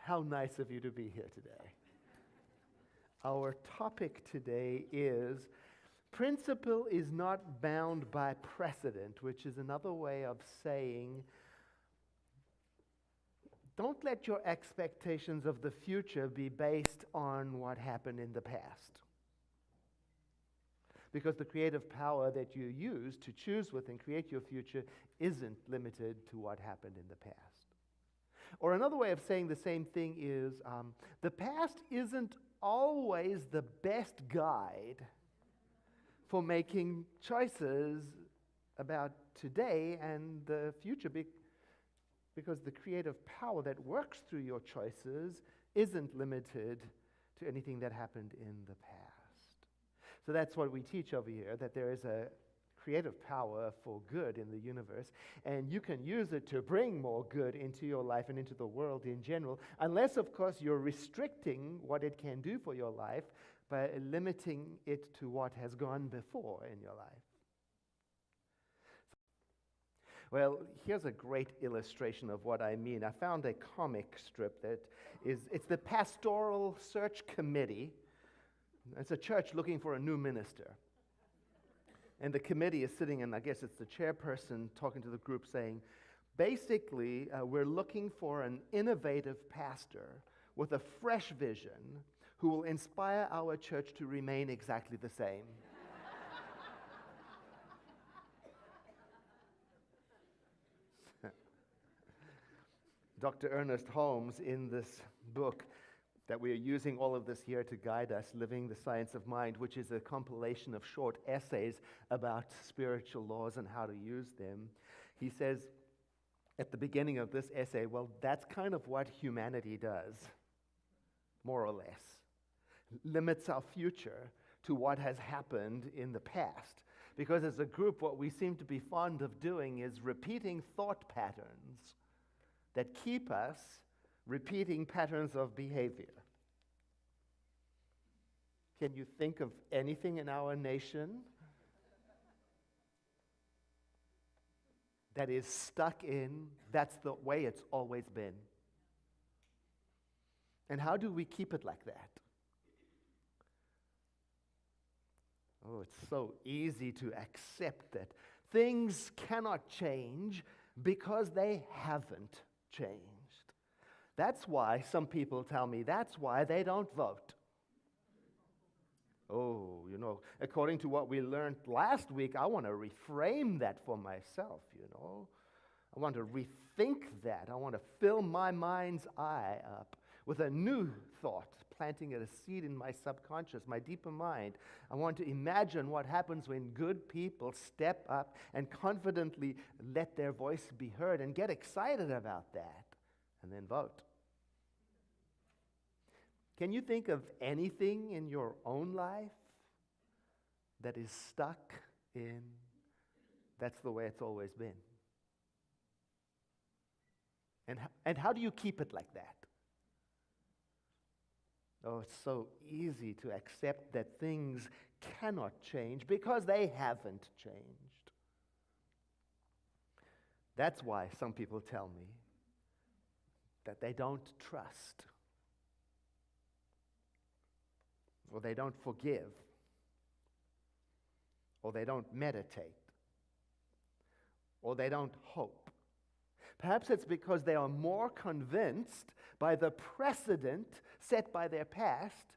How nice of you to be here today. Our topic today is principle is not bound by precedent, which is another way of saying don't let your expectations of the future be based on what happened in the past. Because the creative power that you use to choose with and create your future isn't limited to what happened in the past. Or another way of saying the same thing is the past isn't always the best guide for making choices about today and the future, because the creative power that works through your choices isn't limited to anything that happened in the past. So that's what we teach over here, that there is a creative power for good in the universe, and you can use it to bring more good into your life and into the world in general, unless, of course, you're restricting what it can do for your life by limiting it to what has gone before in your life. Well, here's a great illustration of what I mean. I found a comic strip it's the Pastoral Search Committee. It's a church looking for a new minister. And the committee is sitting, and I guess it's the chairperson talking to the group saying, basically, we're looking for an innovative pastor with a fresh vision who will inspire our church to remain exactly the same. Dr. Ernest Holmes, in this book that we are using all of this year to guide us, Living the Science of Mind, which is a compilation of short essays about spiritual laws and how to use them, he says at the beginning of this essay, well, that's kind of what humanity does, more or less. Limits our future to what has happened in the past. Because as a group, what we seem to be fond of doing is repeating thought patterns that keep us repeating patterns of behavior. Can you think of anything in our nation that is stuck in, that's the way it's always been? And how do we keep it like that? Oh, it's so easy to accept that things cannot change because they haven't changed. That's why some people tell me that's why they don't vote. Oh, according to what we learned last week, I want to reframe that for myself, I want to rethink that. I want to fill my mind's eye up with a new thought, planting a seed in my subconscious, my deeper mind. I want to imagine what happens when good people step up and confidently let their voice be heard and get excited about that, and then vote. Can you think of anything in your own life that is stuck in, that's the way it's always been? And how do you keep it like that? Oh, it's so easy to accept that things cannot change because they haven't changed. That's why some people tell me that they don't trust, or they don't forgive, or they don't meditate, or they don't hope. Perhaps it's because they are more convinced by the precedent set by their past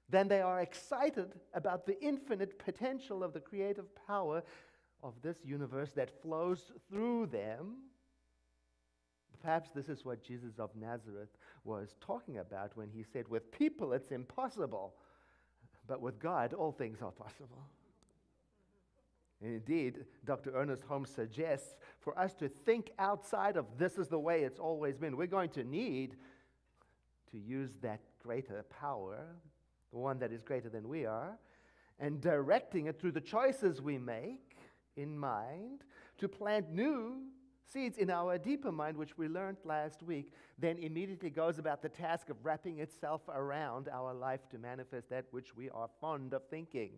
than they are excited about the infinite potential of the creative power of this universe that flows through them. Perhaps this is what Jesus of Nazareth was talking about when he said, with people it's impossible, but with God all things are possible. Indeed, Dr. Ernest Holmes suggests for us to think outside of this is the way it's always been. We're going to need to use that greater power, the one that is greater than we are, and directing it through the choices we make in mind to plant new seeds in our deeper mind, which we learned last week, then immediately goes about the task of wrapping itself around our life to manifest that which we are fond of thinking.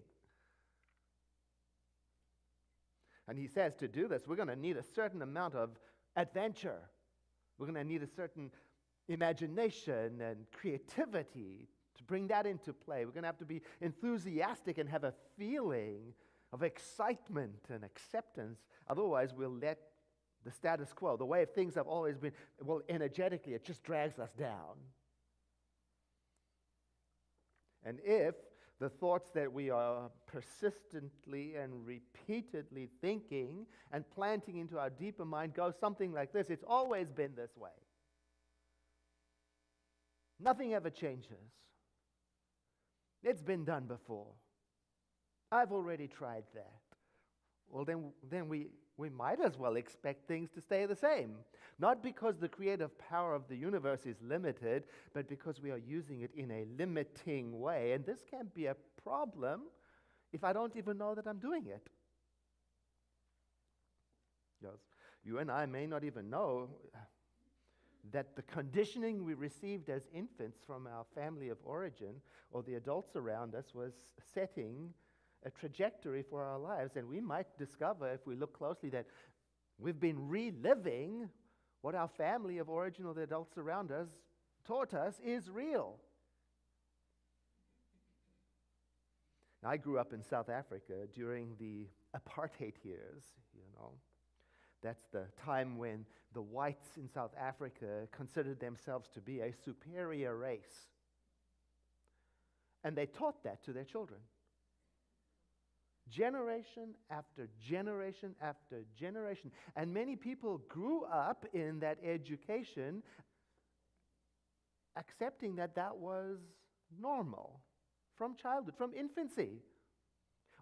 And he says to do this, we're going to need a certain amount of adventure. We're going to need a certain imagination and creativity to bring that into play. We're going to have to be enthusiastic and have a feeling of excitement and acceptance. Otherwise, we'll let the status quo, the way things have always been, well, energetically, it just drags us down. And if the thoughts that we are persistently and repeatedly thinking and planting into our deeper mind go something like this, it's always been this way. Nothing ever changes. It's been done before. I've already tried that. Well, then we might as well expect things to stay the same. Not because the creative power of the universe is limited, but because we are using it in a limiting way. And this can be a problem if I don't even know that I'm doing it. Yes. You and I may not even know that the conditioning we received as infants from our family of origin or the adults around us was setting a trajectory for our lives. And we might discover, if we look closely, that we've been reliving what our family of origin or the adults around us taught us is real. Now, I grew up in South Africa during the apartheid years, That's the time when the whites in South Africa considered themselves to be a superior race. And they taught that to their children. Generation after generation after generation. And many people grew up in that education accepting that that was normal from childhood, from infancy.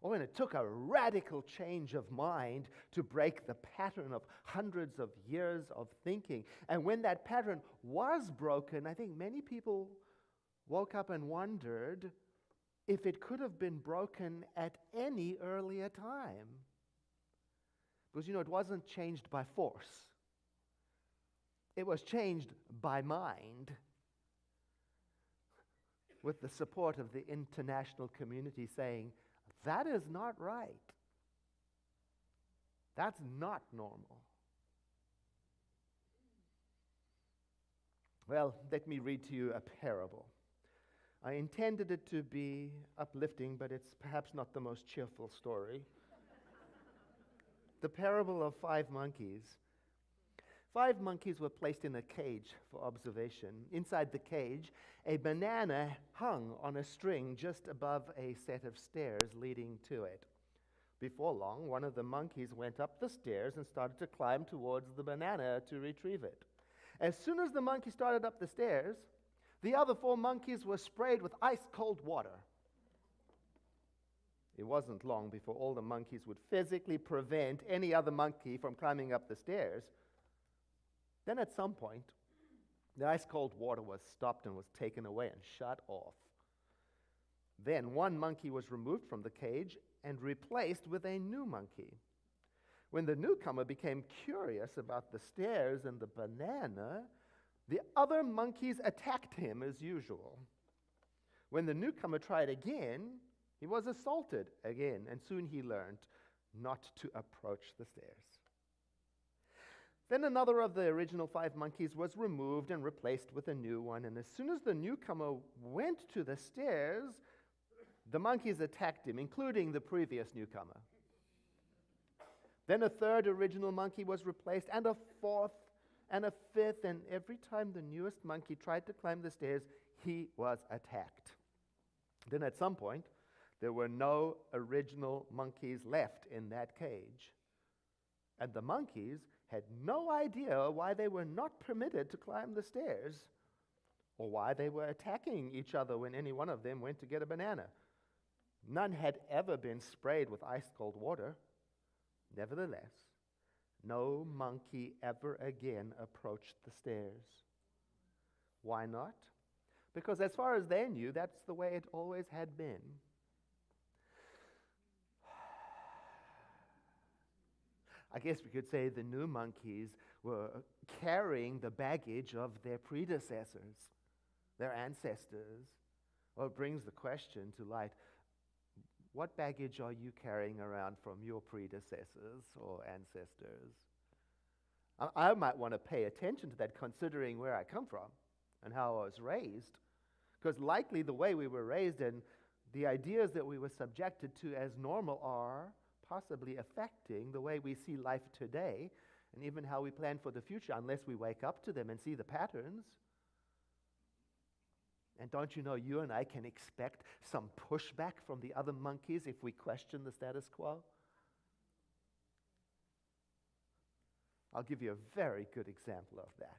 Oh, and it took a radical change of mind to break the pattern of hundreds of years of thinking. And when that pattern was broken, I think many people woke up and wondered if it could have been broken at any earlier time. Because, it wasn't changed by force. It was changed by mind, with the support of the international community saying, that is not right. That's not normal. Well, let me read to you a parable. I intended it to be uplifting, but it's perhaps not the most cheerful story. The parable of 5 monkeys. 5 monkeys were placed in a cage for observation. Inside the cage, a banana hung on a string just above a set of stairs leading to it. Before long, one of the monkeys went up the stairs and started to climb towards the banana to retrieve it. As soon as the monkey started up the stairs, the other 4 monkeys were sprayed with ice-cold water. It wasn't long before all the monkeys would physically prevent any other monkey from climbing up the stairs. Then at some point, the ice-cold water was stopped and was taken away and shut off. Then 1 monkey was removed from the cage and replaced with a new monkey. When the newcomer became curious about the stairs and the banana, the other monkeys attacked him as usual. When the newcomer tried again, he was assaulted again, and soon he learned not to approach the stairs. Then another of the original 5 monkeys was removed and replaced with a new one, and as soon as the newcomer went to the stairs, the monkeys attacked him, including the previous newcomer. Then a 3rd original monkey was replaced, and a 4th, and a 5th, and every time the newest monkey tried to climb the stairs, he was attacked. Then at some point, there were no original monkeys left in that cage. And the monkeys had no idea why they were not permitted to climb the stairs, or why they were attacking each other when any one of them went to get a banana. None had ever been sprayed with ice-cold water. Nevertheless, no monkey ever again approached the stairs. Why not? Because as far as they knew, that's the way it always had been. I guess we could say the new monkeys were carrying the baggage of their predecessors, their ancestors. Well, it brings the question to light, what baggage are you carrying around from your predecessors or ancestors? I might want to pay attention to that, considering where I come from. and how I was raised. Because likely the way we were raised and the ideas that we were subjected to as normal are possibly affecting the way we see life today and even how we plan for the future, unless we wake up to them and see the patterns. And don't you know, you and I can expect some pushback from the other monkeys if we question the status quo? I'll give you a very good example of that.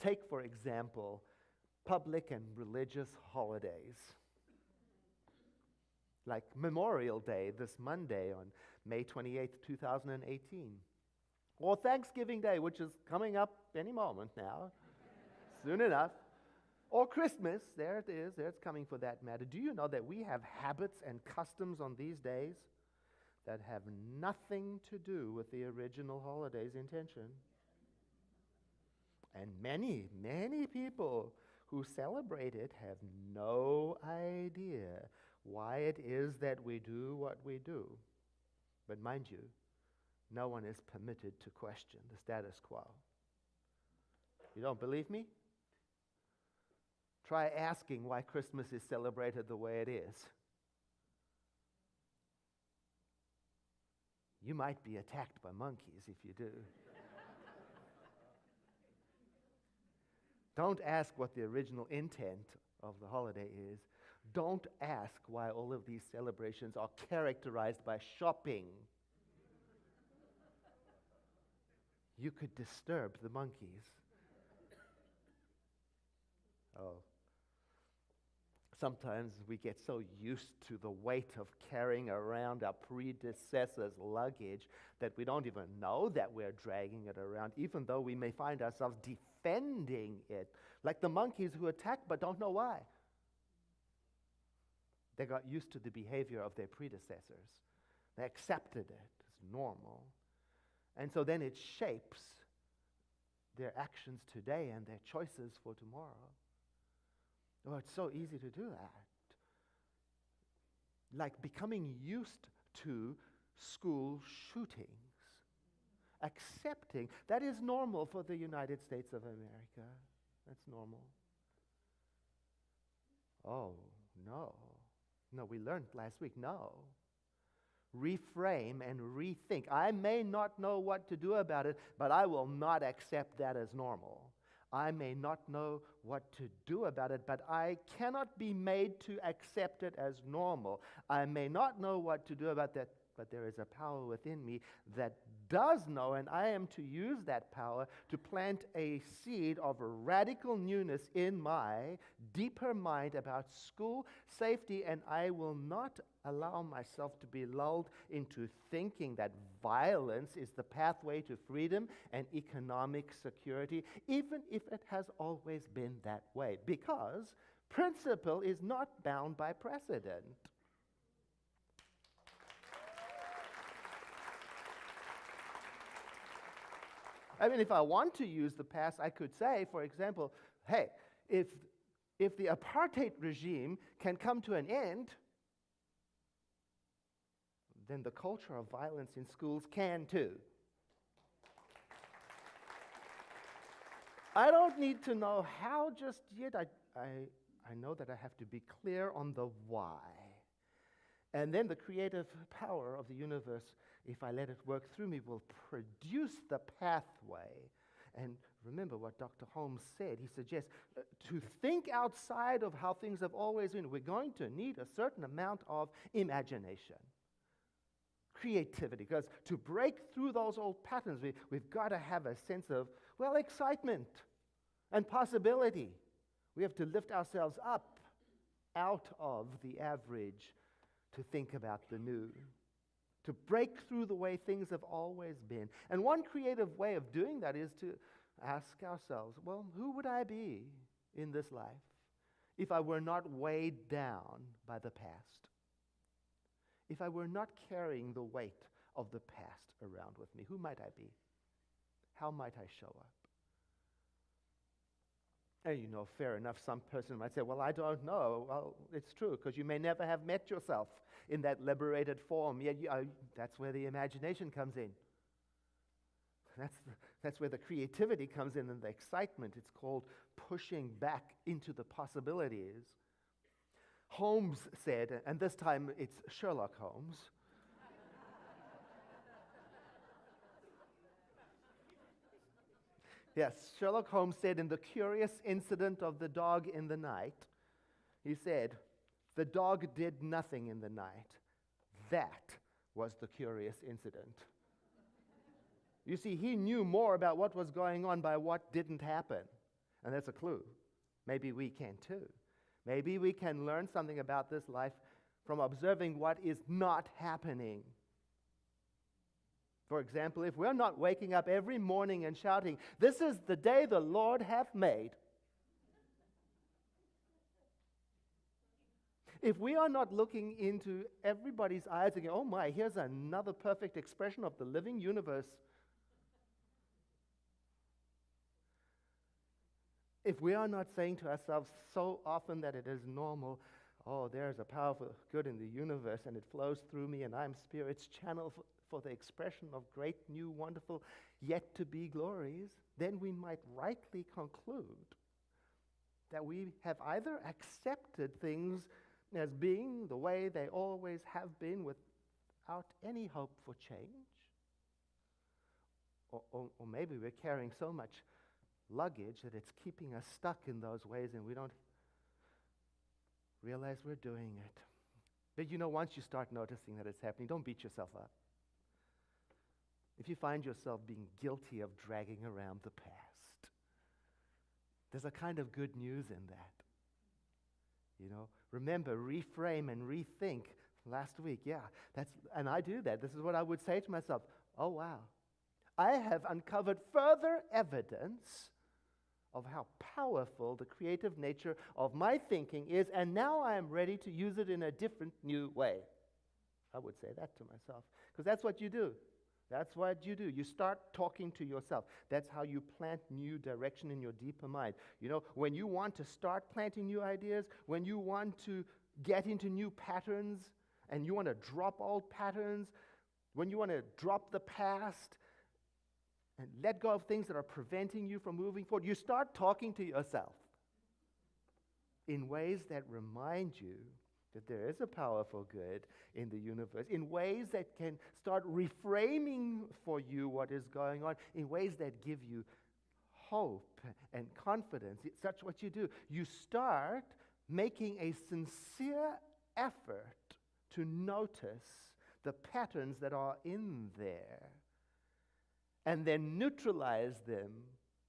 Take, for example, public and religious holidays. Like Memorial Day this Monday on May 28th, 2018. Or Thanksgiving Day, which is coming up any moment now, soon enough. Or Christmas, there it is, there it's coming for that matter. Do you know that we have habits and customs on these days that have nothing to do with the original holiday's intention? And many, many people who celebrate it have no idea why it is that we do what we do. But mind you, no one is permitted to question the status quo. You don't believe me? Try asking why Christmas is celebrated the way it is. You might be attacked by monkeys if you do. Don't ask what the original intent of the holiday is. Don't ask why all of these celebrations are characterized by shopping. You could disturb the monkeys. Oh. Sometimes we get so used to the weight of carrying around our predecessors' luggage that we don't even know that we're dragging it around, even though we may find ourselves defending it, like the monkeys who attack but don't know why. They got used to the behavior of their predecessors. They accepted it as normal. And so then it shapes their actions today and their choices for tomorrow. Oh, it's so easy to do that. Like becoming used to school shootings. Accepting that is normal for the United States of America. That's normal. Oh, no. No, we learned last week, no. Reframe and rethink. I may not know what to do about it, but I will not accept that as normal. I may not know what to do about it, but I cannot be made to accept it as normal. I may not know what to do about that, but there is a power within me that does know, and I am to use that power to plant a seed of radical newness in my deeper mind about school safety, and I will not allow myself to be lulled into thinking that violence is the pathway to freedom and economic security, even if it has always been that way, because principle is not bound by precedent. I mean, if I want to use the past, I could say, for example, hey, if the apartheid regime can come to an end, then the culture of violence in schools can too. I don't need to know how just yet. I know that I have to be clear on the why. And then the creative power of the universe, if I let it work through me, will produce the pathway. And remember what Dr. Holmes said. He suggests to think outside of how things have always been. We're going to need a certain amount of imagination, creativity, because to break through those old patterns, we've got to have a sense of, well, excitement and possibility. We have to lift ourselves up out of the average to think about the new, to break through the way things have always been. And one creative way of doing that is to ask ourselves, well, who would I be in this life if I were not weighed down by the past? If I were not carrying the weight of the past around with me, who might I be? How might I show up? And you know, fair enough, some person might say, well, I don't know. Well, it's true, because you may never have met yourself in that liberated form. Yet that's where the imagination comes in. That's where the creativity comes in and the excitement. It's called pushing back into the possibilities. Holmes said, and this time it's Sherlock Holmes. Yes, Sherlock Holmes said in The Curious Incident of the Dog in the Night, he said, the dog did nothing in the night. That was the curious incident. You see, he knew more about what was going on by what didn't happen. And that's a clue. Maybe we can too. Maybe we can learn something about this life from observing what is not happening. For example, if we're not waking up every morning and shouting, "This is the day the Lord hath made," if we are not looking into everybody's eyes and going, "Oh my, here's another perfect expression of the living universe," if we are not saying to ourselves so often that it is normal, "Oh, there's a powerful good in the universe and it flows through me and I'm Spirit's channel for the expression of great, new, wonderful, yet-to-be glories," then we might rightly conclude that we have either accepted things as being the way they always have been without any hope for change, or maybe we're carrying so much luggage that it's keeping us stuck in those ways and we don't realize we're doing it. But once you start noticing that it's happening, don't beat yourself up. If you find yourself being guilty of dragging around the past, there's a kind of good news in that. Remember, reframe and rethink. Last week, and I do that. This is what I would say to myself. Oh, wow. I have uncovered further evidence of how powerful the creative nature of my thinking is, and now I am ready to use it in a different, new way. I would say that to myself, because that's what you do. That's what you do. You start talking to yourself. That's how you plant new direction in your deeper mind. When you want to start planting new ideas, when you want to get into new patterns, and you want to drop old patterns, when you want to drop the past and let go of things that are preventing you from moving forward, you start talking to yourself in ways that remind you that there is a powerful good in the universe, in ways that can start reframing for you what is going on, in ways that give you hope and confidence. That's what you do. You start making a sincere effort to notice the patterns that are in there, and then neutralize them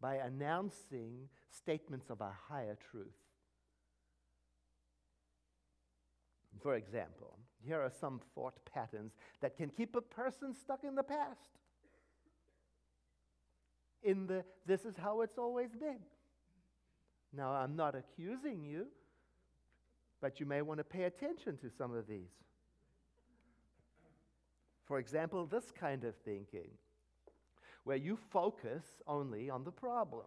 by announcing statements of a higher truth. For example, here are some thought patterns that can keep a person stuck in the past. This is how it's always been. Now, I'm not accusing you, but you may want to pay attention to some of these. For example, this kind of thinking, where you focus only on the problem.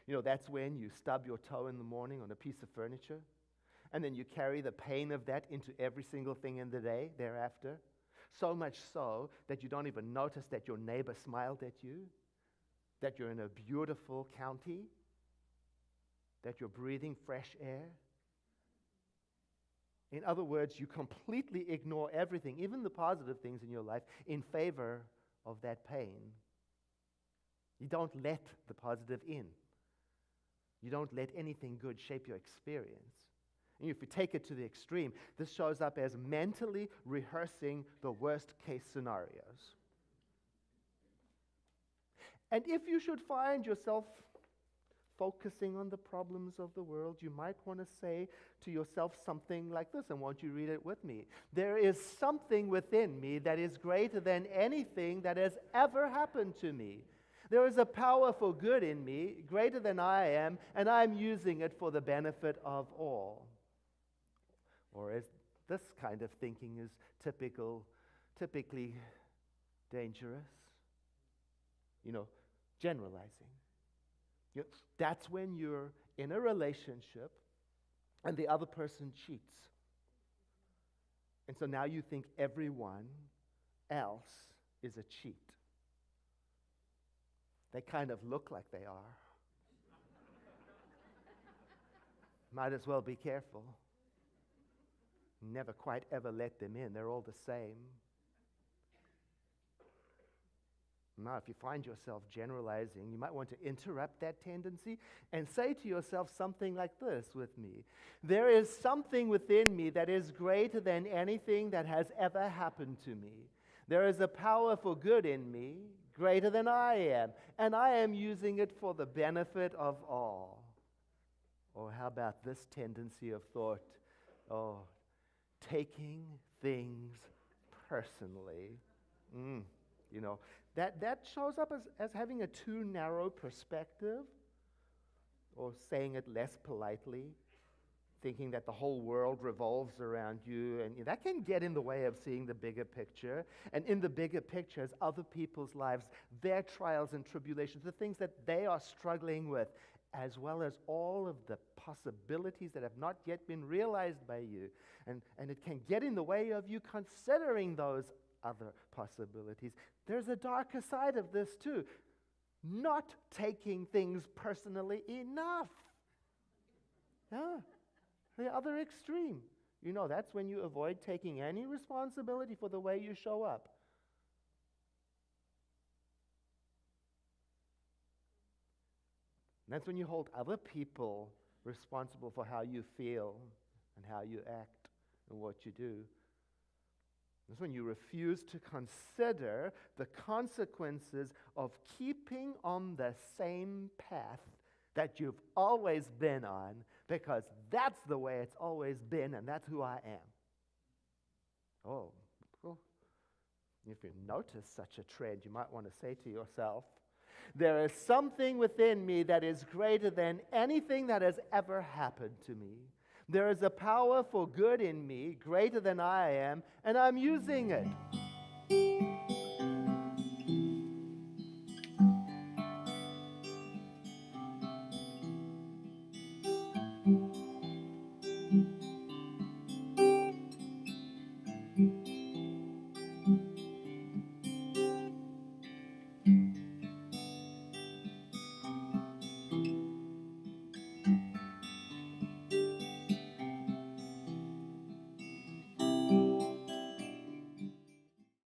That's when you stub your toe in the morning on a piece of furniture, and then you carry the pain of that into every single thing in the day thereafter, so much so that you don't even notice that your neighbor smiled at you, that you're in a beautiful county, that you're breathing fresh air. In other words, you completely ignore everything, even the positive things in your life, in favor of that pain. You don't let the positive in. You don't let anything good shape your experience. And if you take it to the extreme, this shows up as mentally rehearsing the worst case scenarios. And if you should find yourself focusing on the problems of the world, you might want to say to yourself something like this, and won't you read it with me? There is something within me that is greater than anything that has ever happened to me. There is a powerful good in me, greater than I am, and I'm using it for the benefit of all. Or as this kind of thinking is typically dangerous, generalizing. That's when you're in a relationship and the other person cheats. And so now you think everyone else is a cheat. They kind of look like they are. Might as well be careful. Never quite ever let them in. They're all the same. Now, if you find yourself generalizing, you might want to interrupt that tendency and say to yourself something like this with me. There is something within me that is greater than anything that has ever happened to me. There is a power for good in me, greater than I am, and I am using it for the benefit of all. Or how about this tendency of thought? Oh, taking things personally. You know, that shows up as having a too narrow perspective, or saying it less politely, thinking that the whole world revolves around you, and that can get in the way of seeing the bigger picture. And in the bigger picture is other people's lives, their trials and tribulations, the things that they are struggling with, as well as all of the possibilities that have not yet been realized by you. And it can get in the way of you considering those other possibilities. There's a darker side of this too. Not taking things personally enough. Yeah, the other extreme. You know, that's when you avoid taking any responsibility for the way you show up. And that's when you hold other people responsible for how you feel and how you act and what you do. That's when you refuse to consider the consequences of keeping on the same path that you've always been on, because that's the way it's always been and that's who I am. Oh, well, if you notice such a trend, you might want to say to yourself, there is something within me that is greater than anything that has ever happened to me. There is a power for good in me, greater than I am, and I'm using it.